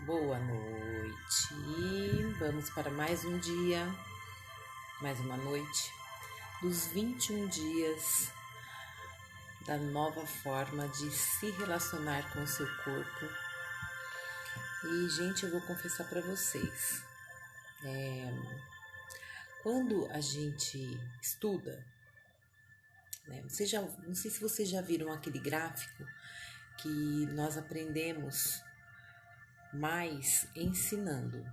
Boa noite. Vamos para mais um dia, mais uma noite dos 21 dias da nova forma de se relacionar com o seu corpo. E, gente, eu vou confessar para vocês, quando a gente estuda, né, não sei se vocês já viram aquele gráfico que nós aprendemos mais ensinando.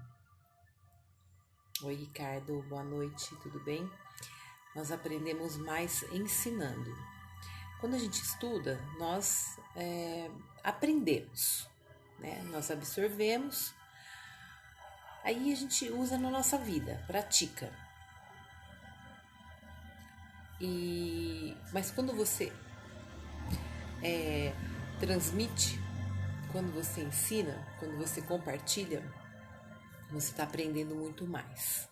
Oi, Ricardo, boa noite, tudo bem? Nós aprendemos mais ensinando. Quando a gente estuda, nós aprendemos, né? Nós absorvemos, aí a gente usa na nossa vida, pratica. Mas quando você transmite, quando você ensina, quando você compartilha, você está aprendendo muito mais.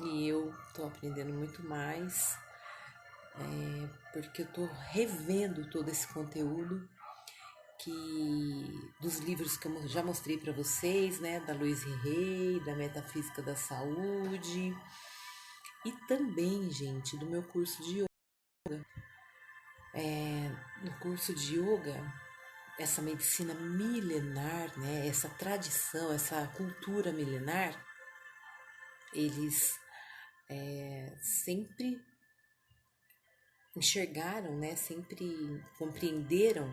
E eu estou aprendendo muito mais, porque eu estou revendo todo esse conteúdo dos livros que eu já mostrei para vocês, né, da Louise Hay, da Metafísica da Saúde, e também, gente, do meu curso de yoga. No curso de yoga, essa medicina milenar, né, essa tradição, essa cultura milenar, eles sempre enxergaram, né, sempre compreenderam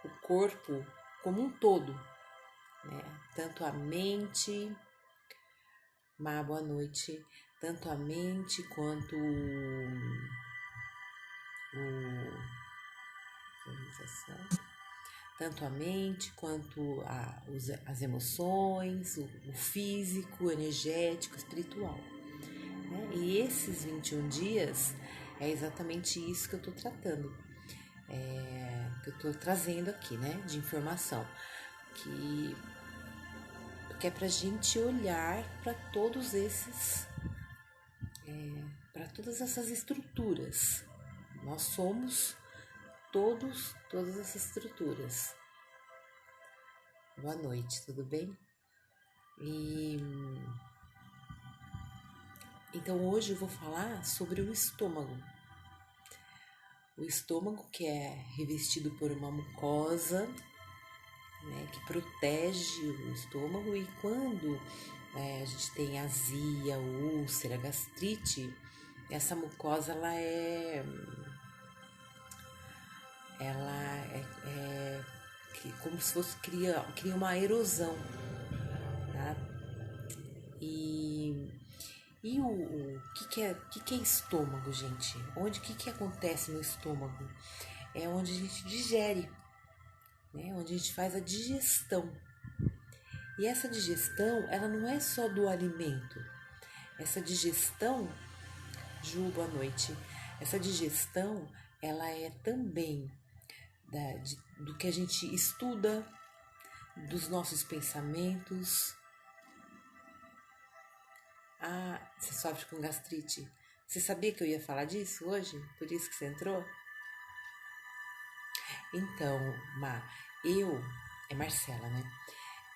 o corpo como um todo, né, tanto a mente, boa noite, tanto a mente quanto tanto a mente quanto as emoções, o físico, o energético, o espiritual, né? E esses 21 dias é exatamente isso que eu estou tratando, que eu estou trazendo aqui, né, de informação, que é para a gente olhar para todos para todas essas estruturas. Nós somos todas essas estruturas. Boa noite, tudo bem? Então hoje eu vou falar sobre o estômago. O estômago, que é revestido por uma mucosa, né, que protege o estômago, e quando a gente tem azia, úlcera, gastrite, essa mucosa como se fosse cria uma erosão, tá? E o que é estômago, gente? O que acontece no estômago? É onde a gente digere, né? Onde a gente faz a digestão. E essa digestão, ela não é só do alimento. Essa digestão, Ju, boa noite. Essa digestão, ela é também do que a gente estuda, dos nossos pensamentos. Você sofre com gastrite. Você sabia que eu ia falar disso hoje? Por isso que você entrou? Então, é Marcela, né?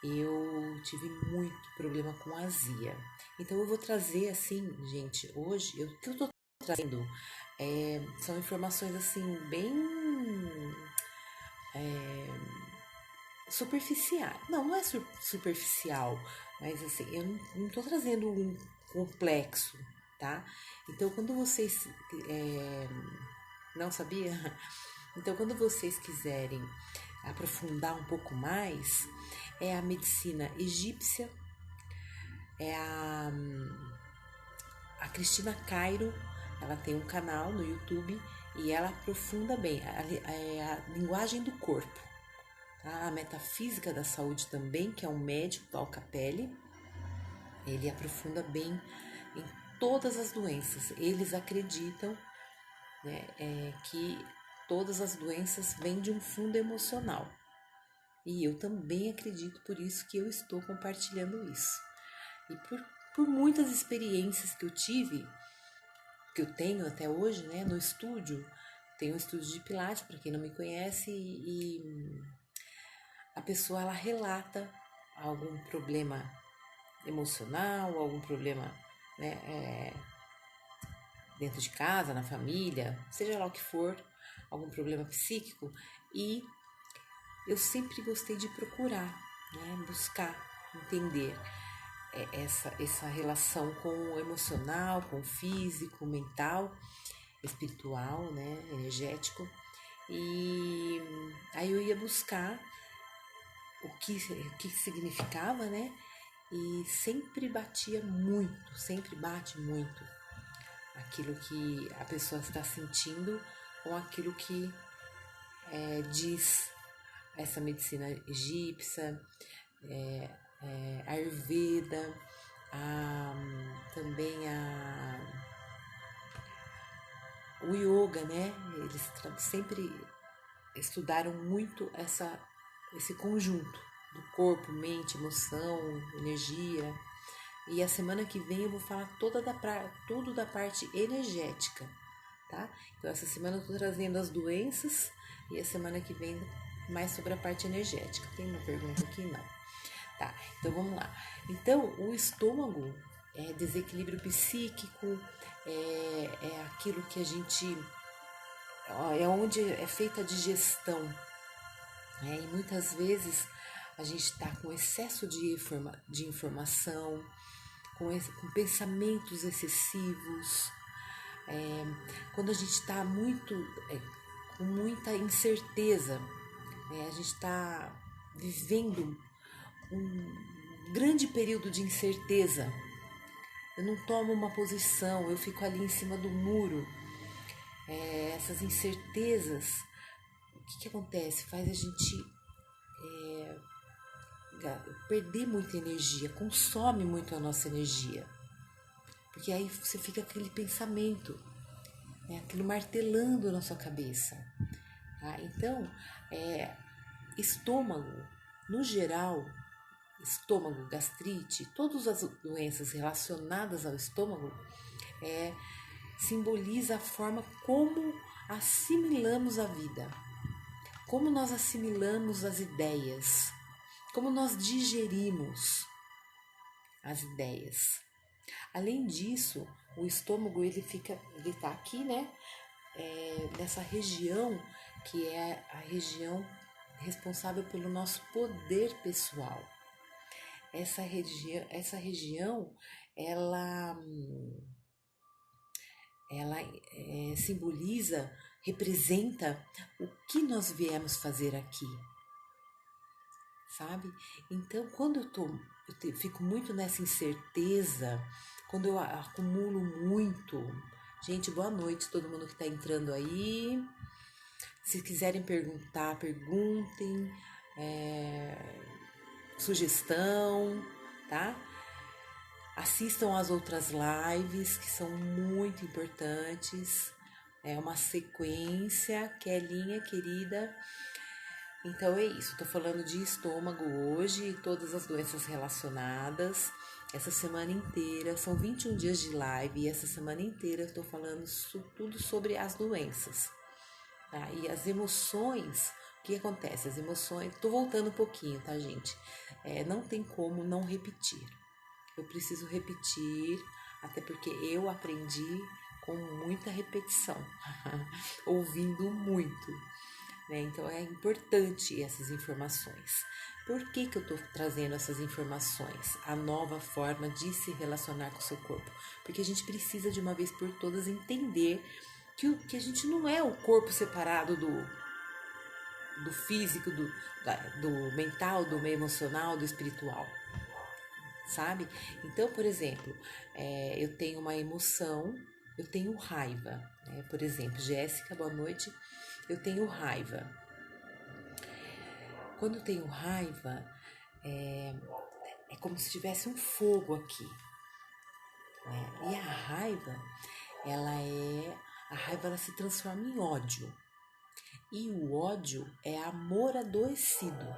Eu tive muito problema com azia. Então eu vou trazer assim, gente, hoje, o que eu tô trazendo são informações assim, bem superficiais. Não é superficial, mas assim, eu não tô trazendo um complexo, tá? Então quando vocês... não sabia? Então quando vocês quiserem aprofundar um pouco mais, é a medicina egípcia, é a Cristina Cairo, ela tem um canal no YouTube e ela aprofunda bem a linguagem do corpo. Tá? A Metafísica da Saúde também, que é um médico, Val Capelli, ele aprofunda bem em todas as doenças. Eles acreditam, né, que todas as doenças vêm de um fundo emocional. E eu também acredito, por isso que eu estou compartilhando isso. E por muitas experiências que eu tive, que eu tenho até hoje, né, no estúdio, tenho um estúdio de Pilates, para quem não me conhece, e a pessoa, ela relata algum problema emocional, algum problema, né, dentro de casa, na família, seja lá o que for, algum problema psíquico. E eu sempre gostei de procurar, né, buscar entender essa relação com o emocional, com o físico, mental, espiritual, né, energético. E aí eu ia buscar o que significava, né? E sempre sempre bate muito aquilo que a pessoa está sentindo com aquilo que diz essa medicina egípcia, Ayurveda, também o yoga, né? Eles sempre estudaram muito esse conjunto do corpo, mente, emoção, energia. E a semana que vem eu vou falar tudo da parte energética, tá? Então essa semana eu tô trazendo as doenças e a semana que vem mais sobre a parte energética. Tem uma pergunta aqui? Não. Tá, então vamos lá. Então, o estômago é desequilíbrio psíquico, é aquilo que a gente... é onde é feita a digestão, né? E muitas vezes a gente está com excesso de informação, com pensamentos excessivos, quando a gente está com muita incerteza, né? A gente está vivendo um grande período de incerteza. Eu não tomo uma posição, eu fico ali em cima do muro. Essas incertezas, o que acontece? Faz a gente perder muita energia, consome muito a nossa energia. Porque aí você fica com aquele pensamento, né? Aquilo martelando na sua cabeça. Tá? Então, estômago, no geral, estômago, gastrite, todas as doenças relacionadas ao estômago, simboliza a forma como assimilamos a vida, como nós assimilamos as ideias, como nós digerimos as ideias. Além disso, o estômago ele tá aqui, né? Nessa região que é a região responsável pelo nosso poder pessoal. Essa região ela simboliza, representa o que nós viemos fazer aqui, sabe? Então, quando eu fico muito nessa incerteza, quando eu acumulo muito... Gente, boa noite todo mundo que está entrando aí. Se quiserem perguntar, perguntem. Sugestão, tá? Assistam as outras lives que são muito importantes. É uma sequência, Kelinha querida. Então é isso, tô falando de estômago hoje e todas as doenças relacionadas. Essa semana inteira, são 21 dias de live e essa semana inteira eu tô falando tudo sobre as doenças. Tá? E as emoções, o que acontece? As emoções, tô voltando um pouquinho, tá, gente? Não tem como não repetir. Eu preciso repetir, até porque eu aprendi com muita repetição, ouvindo muito, né? Então é importante essas informações. Por que eu tô trazendo essas informações? A nova forma de se relacionar com o seu corpo. Porque a gente precisa de uma vez por todas entender que a gente não é o corpo separado do físico, do mental, do emocional, do espiritual, sabe? Então, por exemplo, eu tenho uma emoção, eu tenho raiva, né? Por exemplo, Jéssica, boa noite, eu tenho raiva. Quando eu tenho raiva, é como se tivesse um fogo aqui, né? E a raiva, a raiva ela se transforma em ódio. E o ódio é amor adoecido.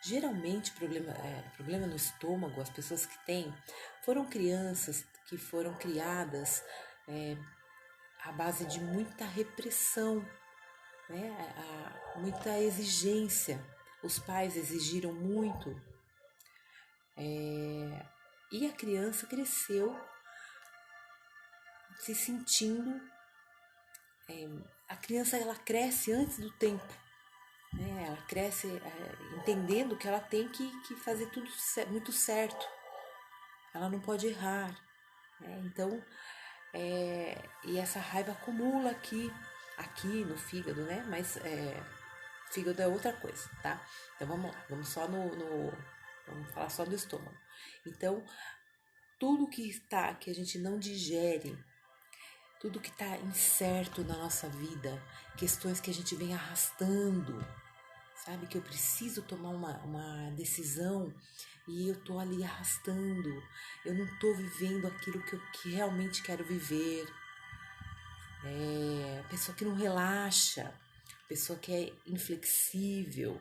Geralmente, problema no estômago, as pessoas que têm, foram crianças que foram criadas à base de muita repressão, né? Muita exigência, os pais exigiram muito, e a criança cresceu se sentindo, a criança ela cresce antes do tempo, né? Ela cresce entendendo que ela tem que fazer tudo muito certo, ela não pode errar, né? Então, e essa raiva acumula aqui no fígado, né? Mas fígado é outra coisa, tá? Então vamos lá, vamos só vamos falar só do estômago. Então, tudo que a gente não digere, tudo que está incerto na nossa vida, questões que a gente vem arrastando, sabe? Que eu preciso tomar uma decisão e eu tô ali arrastando, eu não tô vivendo aquilo que realmente quero viver. Pessoa que não relaxa, pessoa que é inflexível,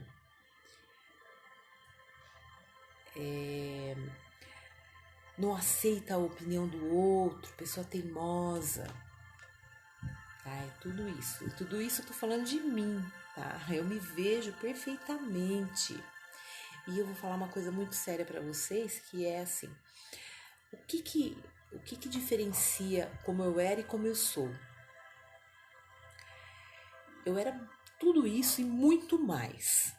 não aceita a opinião do outro, pessoa teimosa, tá? É tudo isso. E tudo isso eu tô falando de mim, tá? Eu me vejo perfeitamente. E eu vou falar uma coisa muito séria para vocês, que é assim: o que diferencia como eu era e como eu sou? Eu era tudo isso e muito mais.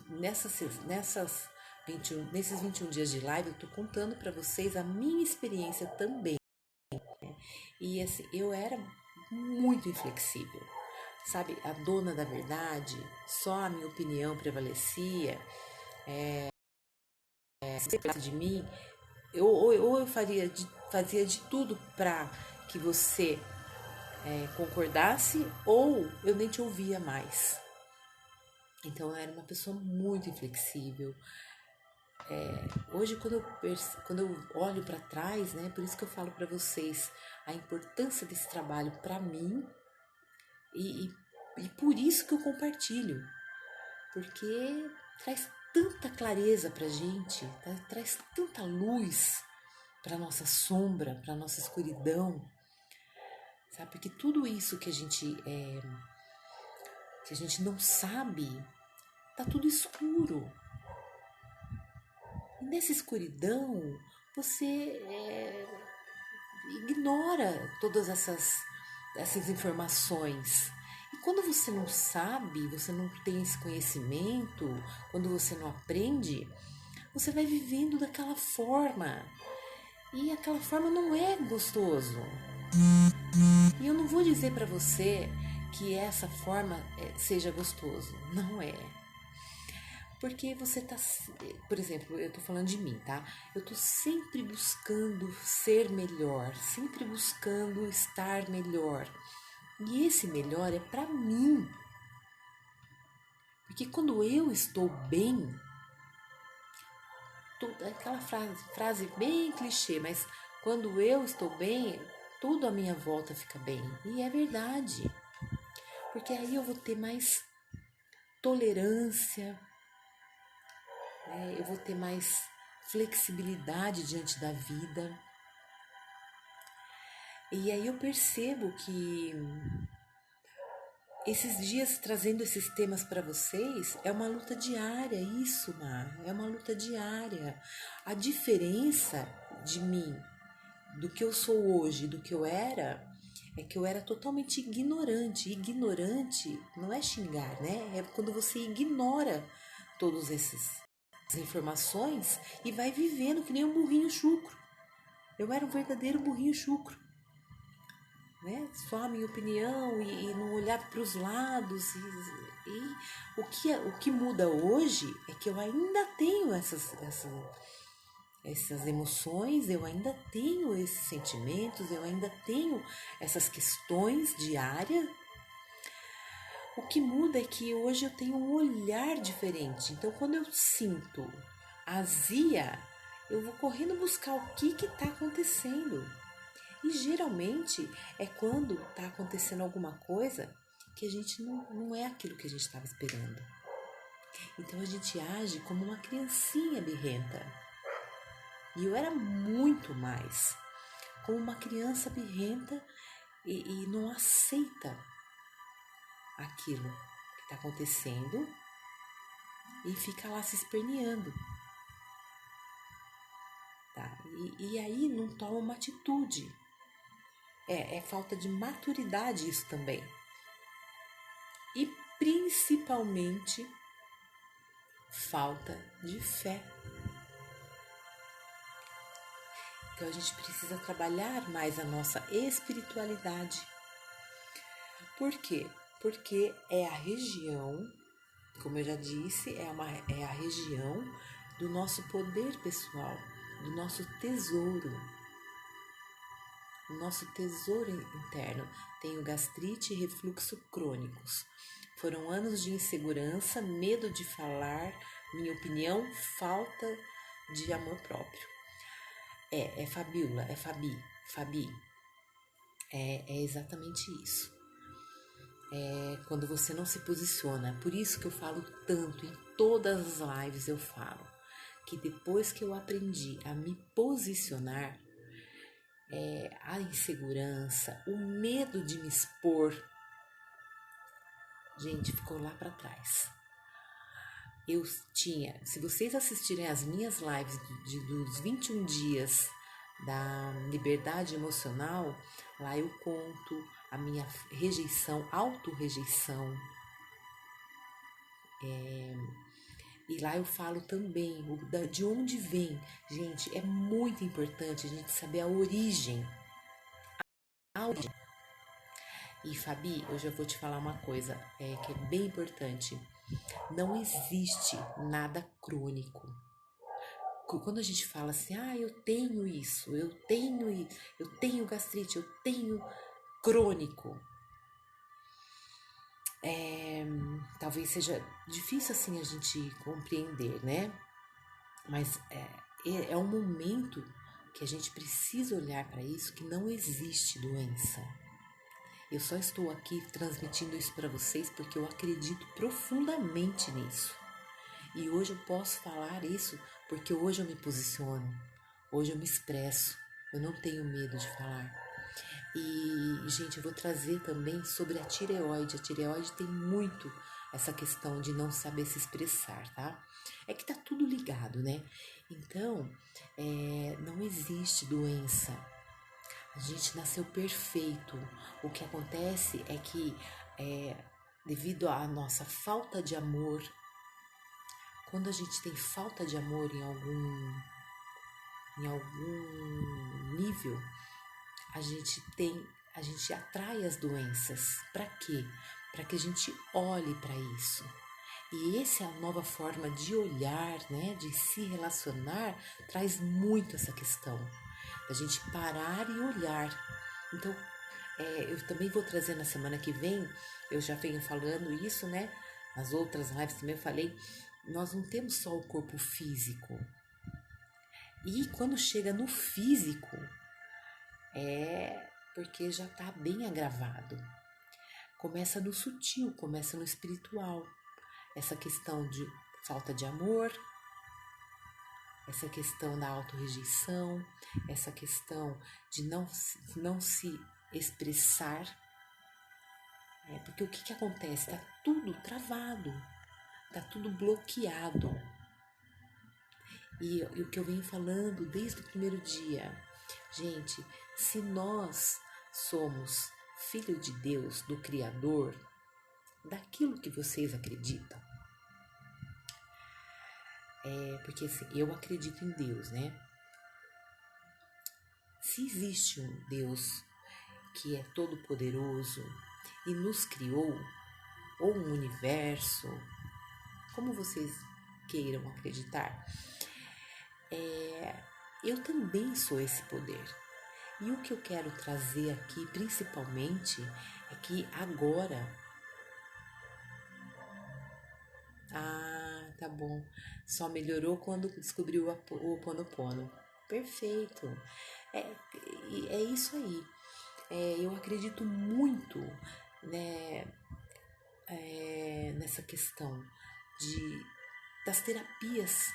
Nesses 21 dias de live, eu tô contando para vocês a minha experiência também. E assim, eu era muito inflexível, sabe? A dona da verdade, só a minha opinião prevalecia. Se trata de mim, ou eu fazia de tudo para que você concordasse, ou eu nem te ouvia mais. Então eu era uma pessoa muito inflexível. Hoje, quando eu olho para trás, né, por isso que eu falo para vocês a importância desse trabalho para mim e por isso que eu compartilho, porque traz tanta clareza para gente, traz tanta luz para nossa sombra, para nossa escuridão, sabe? Porque tudo isso que a gente não sabe, tá tudo escuro. E nessa escuridão, você ignora todas essas informações. E quando você não sabe, você não tem esse conhecimento, quando você não aprende, você vai vivendo daquela forma. E aquela forma não é gostoso. E eu não vou dizer para você que essa forma seja gostoso. Não é. Porque você tá, por exemplo, eu tô falando de mim, tá? Eu tô sempre buscando ser melhor, sempre buscando estar melhor. E esse melhor é para mim. Porque quando eu estou bem, aquela frase bem clichê, mas quando eu estou bem, tudo à minha volta fica bem. E é verdade. Porque aí eu vou ter mais tolerância, né? Eu vou ter mais flexibilidade diante da vida. E aí eu percebo que esses dias trazendo esses temas para vocês é uma luta diária, isso, Mar, é uma luta diária. A diferença de mim, do que eu sou hoje, do que eu era, é que eu era totalmente ignorante. Ignorante não é xingar, né? É quando você ignora todas essas informações e vai vivendo que nem um burrinho chucro. Eu era um verdadeiro burrinho chucro, né? Só a minha opinião e não olhar para os lados. E o que muda hoje é que eu ainda tenho essas emoções, eu ainda tenho esses sentimentos, eu ainda tenho essas questões diárias. O que muda é que hoje eu tenho um olhar diferente. Então, quando eu sinto azia, eu vou correndo buscar o que está acontecendo. E geralmente é quando está acontecendo alguma coisa que a gente não é aquilo que a gente estava esperando. Então a gente age como uma criancinha birrenta. E eu era muito mais como uma criança birrenta e não aceita aquilo que está acontecendo e fica lá se esperneando. Tá? E aí não toma uma atitude. É falta de maturidade isso também. E principalmente falta de fé. Então a gente precisa trabalhar mais a nossa espiritualidade. Por quê? Porque é a região, como eu já disse, é a região do nosso poder pessoal, do nosso tesouro. O nosso tesouro interno. Tenho gastrite e refluxo crônicos. Foram anos de insegurança, medo de falar, minha opinião, falta de amor próprio. É Fabiola, é Fabi. É exatamente isso. Quando você não se posiciona. Por isso que eu falo tanto, em todas as lives eu falo, que depois que eu aprendi a me posicionar, a insegurança, o medo de me expor, gente, ficou lá para trás. Eu tinha, se vocês assistirem as minhas lives dos 21 dias da liberdade emocional, lá eu conto a minha rejeição, autorrejeição. E lá eu falo também de onde vem. Gente, é muito importante a gente saber a origem. E Fabi, eu já vou te falar uma coisa que é bem importante. Não existe nada crônico. Quando a gente fala assim, eu tenho isso, eu tenho gastrite, eu tenho crônico. Talvez seja difícil assim a gente compreender, né? Mas é um momento que a gente precisa olhar para isso, que não existe doença. Eu só estou aqui transmitindo isso para vocês porque eu acredito profundamente nisso. E hoje eu posso falar isso porque hoje eu me posiciono, hoje eu me expresso, eu não tenho medo de falar. E, gente, eu vou trazer também sobre a tireoide. A tireoide tem muito essa questão de não saber se expressar, tá? É que tá tudo ligado, né? Então, não existe doença. A gente nasceu perfeito. O que acontece é que, devido à nossa falta de amor, quando a gente tem falta de amor em algum nível, a gente atrai as doenças. Para quê? Para que a gente olhe para isso. E essa é a nova forma de olhar, né, de se relacionar, traz muito essa questão da gente parar e olhar. Então, eu também vou trazer na semana que vem, eu já venho falando isso, né? Nas outras lives também eu falei, nós não temos só o corpo físico. E quando chega no físico, porque já está bem agravado. Começa no sutil, começa no espiritual. Essa questão de falta de amor, essa questão da autorrejeição, essa questão de não se expressar. Porque o que acontece? Está tudo travado, está tudo bloqueado. E o que eu venho falando desde o primeiro dia, gente, se nós somos filho de Deus, do Criador, daquilo que vocês acreditam, porque assim, eu acredito em Deus, né? Se existe um Deus que é todo poderoso e nos criou, ou um universo, como vocês queiram acreditar, eu também sou esse poder. E o que eu quero trazer aqui, principalmente, é que agora... tá bom. Só melhorou quando descobriu o Ho'oponopono. Perfeito. É isso aí. Eu acredito muito, né, nessa questão das terapias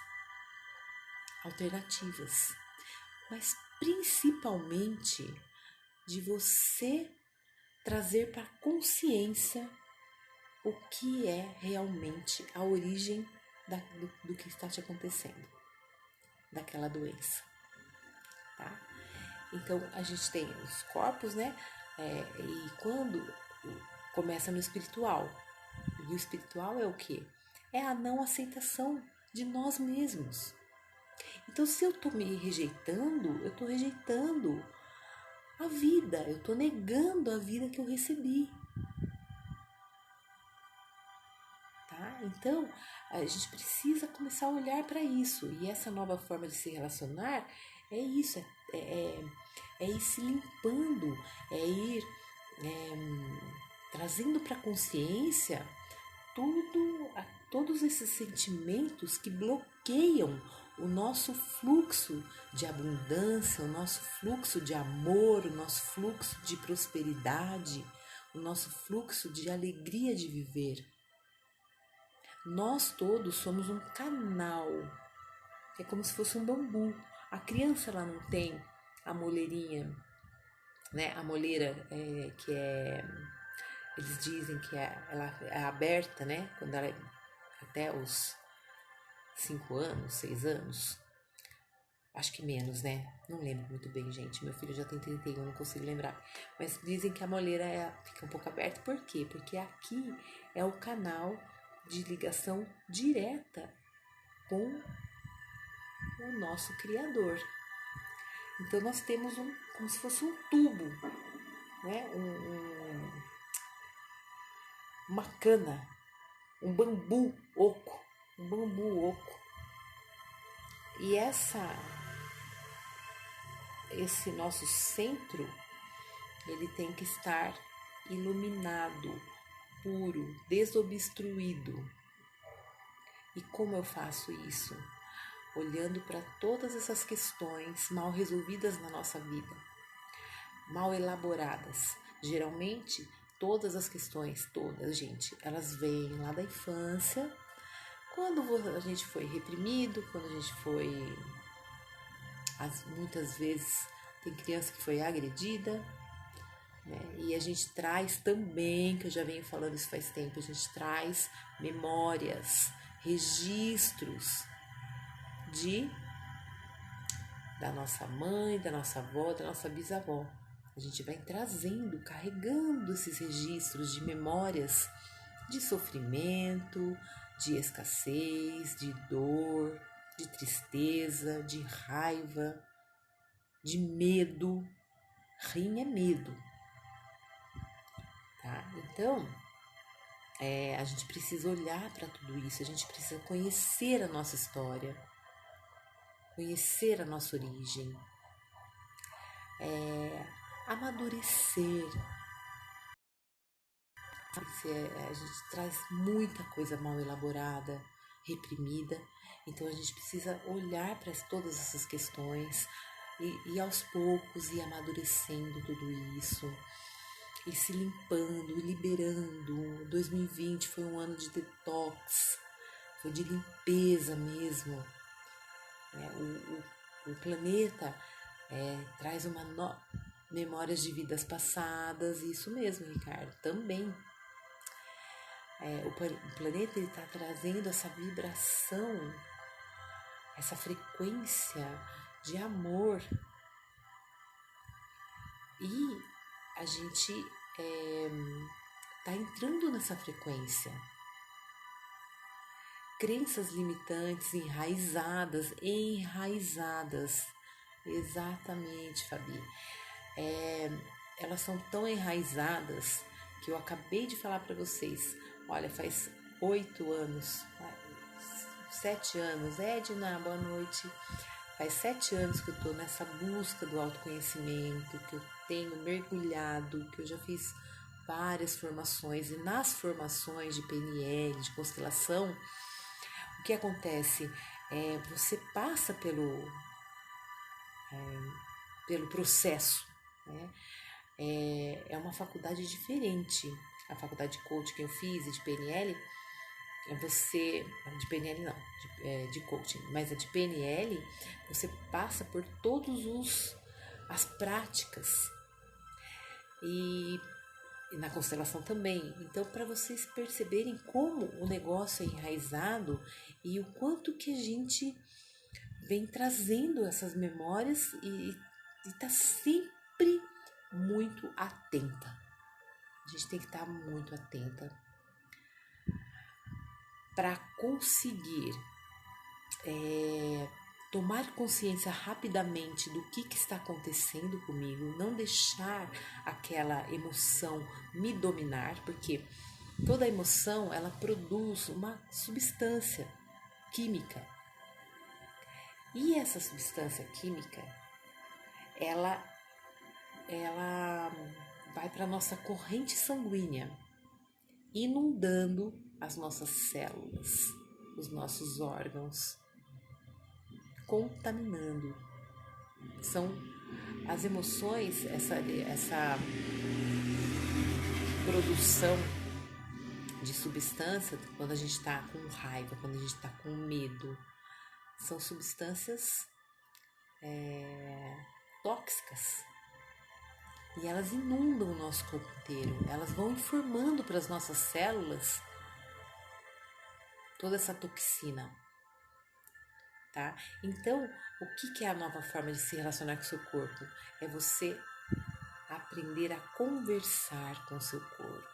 alternativas, mas principalmente de você trazer para a consciência o que é realmente a origem do que está te acontecendo, daquela doença, tá? Então, a gente tem os corpos, né? E quando começa no espiritual. E o espiritual é o quê? É a não aceitação de nós mesmos. Então, se eu tô me rejeitando, eu tô rejeitando a vida, eu tô negando a vida que eu recebi. Tá? Então, a gente precisa começar a olhar para isso. E essa nova forma de se relacionar é isso, é ir se limpando, é ir trazendo para a consciência todos esses sentimentos que bloqueiam o nosso fluxo de abundância, o nosso fluxo de amor, o nosso fluxo de prosperidade, o nosso fluxo de alegria de viver. Nós todos somos um canal, é como se fosse um bambu. A criança, ela não tem a moleirinha, né? A moleira que é, eles dizem que ela é aberta, né? Quando ela é até os 5 anos, 6 anos. Acho que menos, né? Não lembro muito bem, gente. Meu filho já tem 31, não consigo lembrar. Mas dizem que a moleira fica um pouco aberta. Por quê? Porque aqui é o canal de ligação direta com o nosso Criador. Então, nós temos como se fosse um tubo, né? Uma cana, um bambu oco. E esse nosso centro, ele tem que estar iluminado, puro, desobstruído. E como eu faço isso? Olhando para todas essas questões mal resolvidas na nossa vida, mal elaboradas. Geralmente, todas as questões, gente, elas vêm lá da infância, quando a gente foi reprimido, quando a gente foi... Muitas vezes tem criança que foi agredida, né? E a gente traz também, que eu já venho falando isso faz tempo, a gente traz memórias, registros da nossa mãe, da nossa avó, da nossa bisavó. A gente vai trazendo, carregando esses registros de memórias de sofrimento, de escassez, de dor, de tristeza, de raiva, de medo. Rim é medo, tá? Então, a gente precisa olhar para tudo isso, a gente precisa conhecer a nossa história, conhecer a nossa origem, amadurecer. A gente traz muita coisa mal elaborada, reprimida, então a gente precisa olhar para todas essas questões e aos poucos ir amadurecendo tudo isso, e se limpando, liberando. 2020 foi um ano de detox, foi de limpeza mesmo. O planeta traz memórias de vidas passadas, isso mesmo, Ricardo, também. O planeta está trazendo essa vibração, essa frequência de amor, e a gente está entrando nessa frequência. Crenças limitantes enraizadas, exatamente, Fabi. Elas são tão enraizadas que eu acabei de falar para vocês. Olha, faz 8 anos, 7 anos, Edna, boa noite. Faz 7 anos que eu tô nessa busca do autoconhecimento, que eu tenho mergulhado, que eu já fiz várias formações, e nas formações de PNL, de constelação, o que acontece? Você passa pelo processo, né? É uma faculdade diferente. A faculdade de coaching que eu fiz e de PNL, de PNL não, de coaching, mas a de PNL, você passa por todos as práticas. E e na constelação também. Então, para vocês perceberem como o negócio é enraizado e o quanto que a gente vem trazendo essas memórias e está sempre muito atenta. A gente tem que estar muito atenta para conseguir tomar consciência rapidamente do que está acontecendo comigo, não deixar aquela emoção me dominar, porque toda emoção ela produz uma substância química. E essa substância química, ela vai para a nossa corrente sanguínea, inundando as nossas células, os nossos órgãos, contaminando. São as emoções, essa produção de substância, quando a gente está com raiva, quando a gente está com medo, são substâncias tóxicas. E elas inundam o nosso corpo inteiro, elas vão informando para as nossas células toda essa toxina. Tá? Então, o que é a nova forma de se relacionar com o seu corpo? É você aprender a conversar com o seu corpo,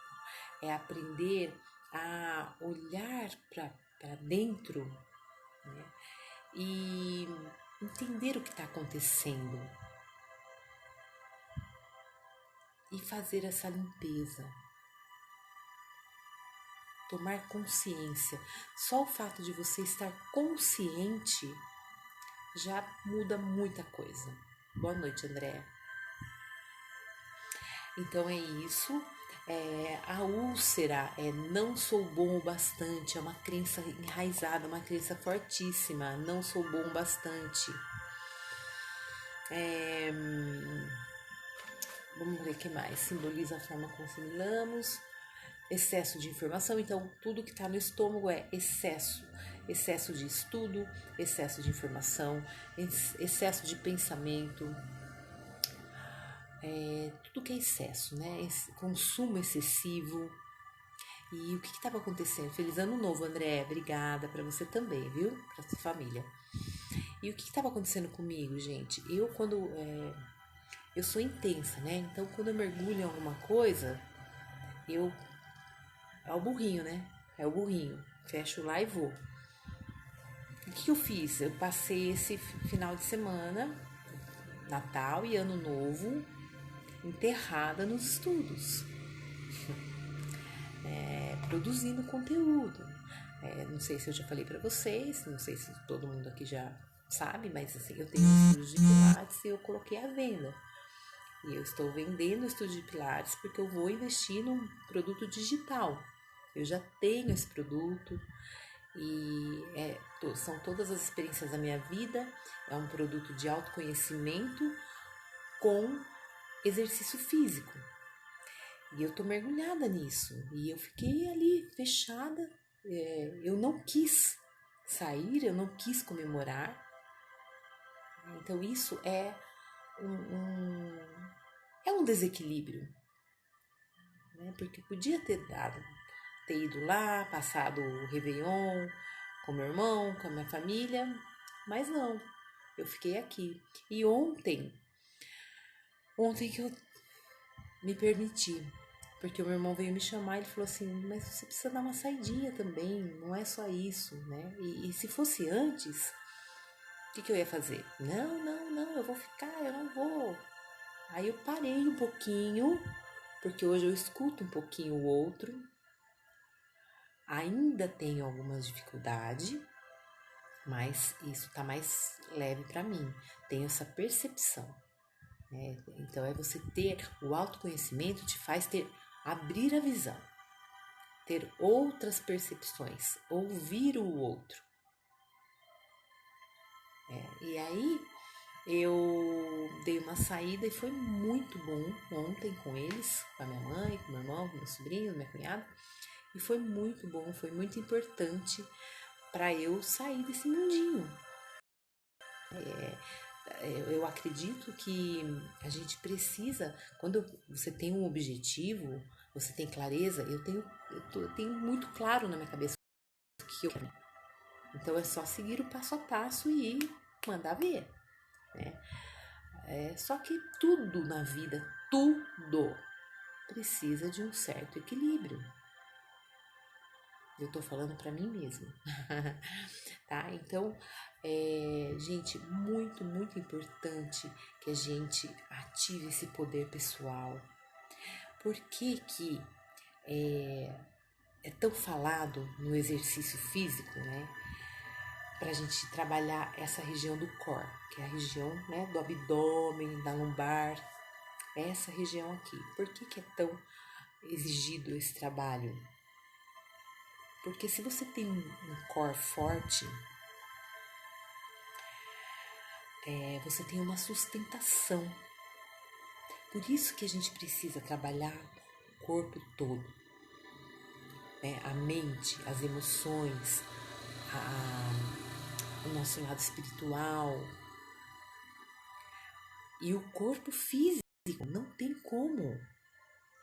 é aprender a olhar para dentro, né? E entender o que está acontecendo e fazer essa limpeza. Tomar consciência. Só o fato de você estar consciente já muda muita coisa. Boa noite, Andréa. Então é isso. A úlcera não sou bom o bastante, é uma crença enraizada, uma crença fortíssima. Não sou bom o bastante. Vamos ver o que mais. Simboliza a forma como assimilamos. Excesso de informação, então tudo que está no estômago é excesso de estudo, excesso de informação, excesso de pensamento, tudo que é excesso, né? Consumo excessivo. E o que estava acontecendo? Feliz ano novo, André, obrigada, para você também, viu? Para sua família. E o que estava acontecendo comigo, gente? Eu sou intensa, né? Então quando eu mergulho em alguma coisa, é o burrinho, né? É o burrinho. Fecho lá e vou. O que eu fiz? Eu passei esse final de semana, Natal e Ano Novo, enterrada nos estudos. Produzindo conteúdo. Não sei se eu já falei para vocês, não sei se todo mundo aqui já sabe, mas assim, eu tenho um estúdio de Pilates e eu coloquei à venda. E eu estou vendendo o estúdio de Pilates porque eu vou investir num produto digital. Eu já tenho esse produto e são todas as experiências da minha vida. É um produto de autoconhecimento com exercício físico. E eu tô mergulhada nisso. E eu fiquei ali fechada. Eu não quis sair, eu não quis comemorar. Então isso é um desequilíbrio. Né? Porque podia ter ido lá, passado o Réveillon com meu irmão, com a minha família, mas não, eu fiquei aqui. E ontem que eu me permiti, porque o meu irmão veio me chamar e ele falou assim, mas você precisa dar uma saidinha também, não é só isso, né? E se fosse antes, o que eu ia fazer? Não, eu vou ficar, eu não vou. Aí eu parei um pouquinho, porque hoje eu escuto um pouquinho o outro. Ainda tenho algumas dificuldades, mas isso tá mais leve para mim. Tenho essa percepção. Né? Então você ter o autoconhecimento te faz abrir a visão, ter outras percepções, ouvir o outro. E aí eu dei uma saída e foi muito bom ontem com eles, com a minha mãe, com meu irmão, com meu sobrinho, minha cunhada. E foi muito bom, foi muito importante para eu sair desse mundinho. Eu acredito que a gente precisa, quando você tem um objetivo, Você tem clareza? Eu tenho muito claro na minha cabeça o que eu quero. Então é só seguir o passo a passo e mandar ver, né? Só que tudo na vida, tudo precisa de um certo equilíbrio. Eu tô falando para mim mesma, tá? Então, gente, muito, muito importante que a gente ative esse poder pessoal. Por que que é tão falado no exercício físico, né? Pra gente trabalhar essa região do core, que é a região, né, do abdômen, da lombar, essa região aqui. Por que que é tão exigido esse trabalho? Porque se você tem um core forte, você tem uma sustentação. Por isso que a gente precisa trabalhar o corpo todo, né? A mente, as emoções, o nosso lado espiritual. E o corpo físico, não tem como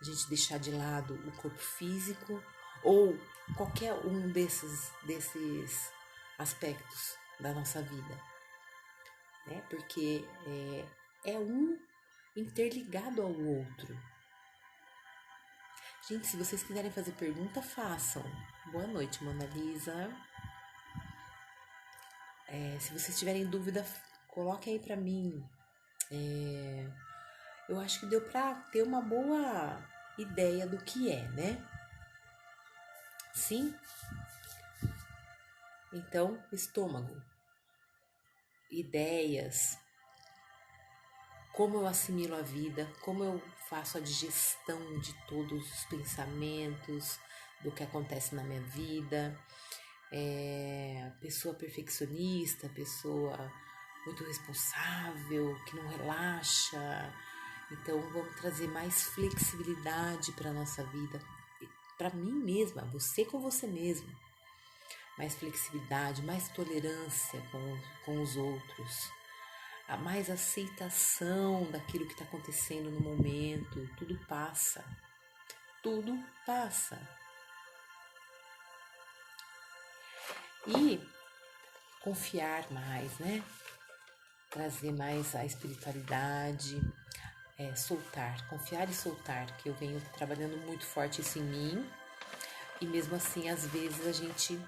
a gente deixar de lado o corpo físico ou qualquer um desses aspectos da nossa vida, né? Porque é um interligado ao outro. Gente, se vocês quiserem fazer pergunta, façam. Boa noite, Mona Lisa. Se vocês tiverem dúvida, coloquem aí pra mim. Eu acho que deu pra ter uma boa ideia do que é, né? Sim? Então, estômago, ideias, como eu assimilo a vida, como eu faço a digestão de todos os pensamentos, do que acontece na minha vida, pessoa perfeccionista, pessoa muito responsável, que não relaxa. Então, vamos trazer mais flexibilidade para a nossa vida, para mim mesma, você com você mesmo. Mais flexibilidade, mais tolerância com os outros, a mais aceitação daquilo que está acontecendo no momento. Tudo passa, tudo passa. E confiar mais, né? Trazer mais a espiritualidade, soltar, confiar e soltar, que eu venho trabalhando muito forte isso em mim. E mesmo assim, às vezes a gente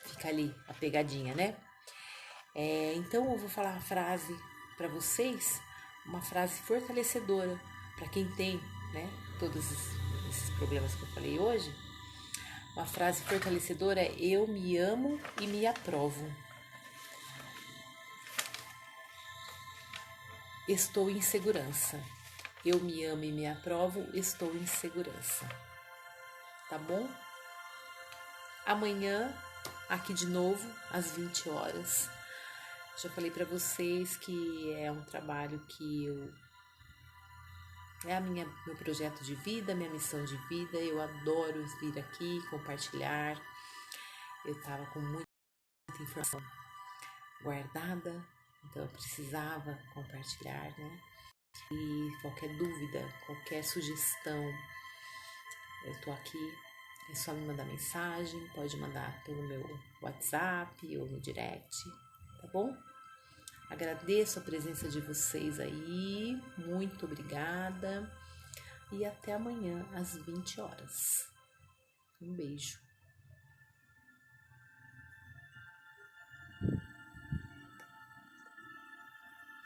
fica ali, a pegadinha, né? Então eu vou falar a frase para vocês, uma frase fortalecedora para quem tem, né, todos esses problemas que eu falei hoje. Uma frase fortalecedora é: eu me amo e me aprovo. Estou em segurança. Eu me amo e me aprovo, estou em segurança. Tá bom? Amanhã, aqui de novo, às 20 horas. Já falei para vocês que é um trabalho que é meu projeto de vida, minha missão de vida. Eu adoro vir aqui, compartilhar. Eu tava com muita informação guardada, então eu precisava compartilhar, né? E qualquer dúvida, qualquer sugestão, eu tô aqui. É só me mandar mensagem, pode mandar pelo meu WhatsApp ou no direct, tá bom? Agradeço a presença de vocês aí, muito obrigada e até amanhã às 20 horas. Um beijo.